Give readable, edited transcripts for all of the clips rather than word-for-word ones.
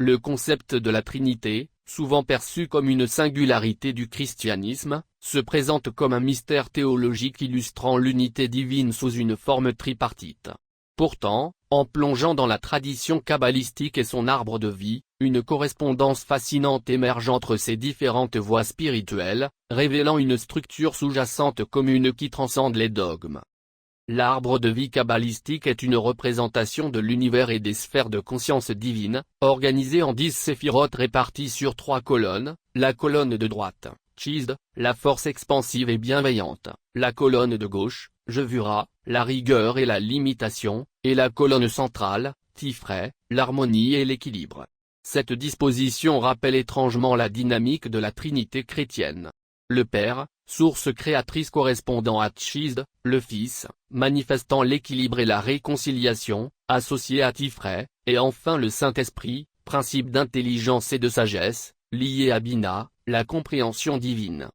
Le concept de la Trinité, souvent perçu comme une singularité du christianisme, se présente comme un mystère théologique illustrant l'unité divine sous une forme tripartite. Pourtant, en plongeant dans la tradition kabbalistique et son arbre de vie, une correspondance fascinante émerge entre ces différentes voies spirituelles, révélant une structure sous-jacente commune qui transcende les dogmes. L'arbre de vie kabbalistique est une représentation de l'univers et des sphères de conscience divine, organisée en 10 séphirotes réparties sur 3 colonnes, la colonne de droite, Chesed, la force expansive et bienveillante, la colonne de gauche, Gevura, la rigueur et la limitation, et la colonne centrale, Tifré, l'harmonie et l'équilibre. Cette disposition rappelle étrangement la dynamique de la Trinité chrétienne. Le Père, source créatrice correspondant à Chesed, le Fils, manifestant l'équilibre et la réconciliation, associé à Tifré, et enfin le Saint-Esprit, principe d'intelligence et de sagesse, lié à Bina, la compréhension divine.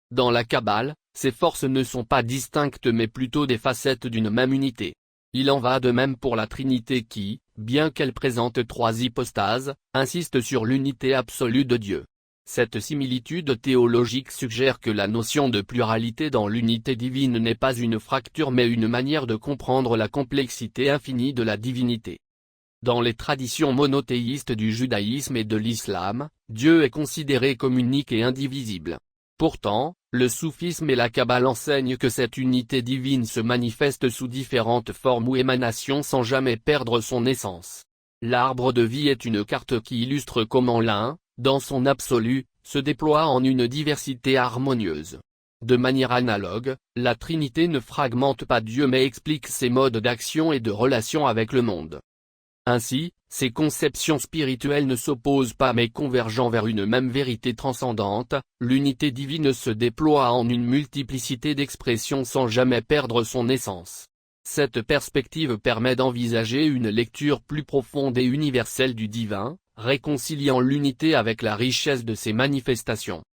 Dans la Kabbale, ces forces ne sont pas distinctes mais plutôt des facettes d'une même unité. Il en va de même pour la Trinité qui, bien qu'elle présente 3 hypostases, insiste sur l'unité absolue de Dieu. Cette similitude théologique suggère que la notion de pluralité dans l'unité divine n'est pas une fracture mais une manière de comprendre la complexité infinie de la divinité. Dans les traditions monothéistes du judaïsme et de l'islam, Dieu est considéré comme unique et indivisible. Pourtant, le soufisme et la Kabbale enseignent que cette unité divine se manifeste sous différentes formes ou émanations sans jamais perdre son essence. L'arbre de vie est une carte qui illustre comment l'un, dans son absolu, se déploie en une diversité harmonieuse. De manière analogue, la Trinité ne fragmente pas Dieu mais explique ses modes d'action et de relation avec le monde. Ainsi, ces conceptions spirituelles ne s'opposent pas mais convergent vers une même vérité transcendante, l'unité divine se déploie en une multiplicité d'expressions sans jamais perdre son essence. Cette perspective permet d'envisager une lecture plus profonde et universelle du divin, réconciliant l'unité avec la richesse de ses manifestations.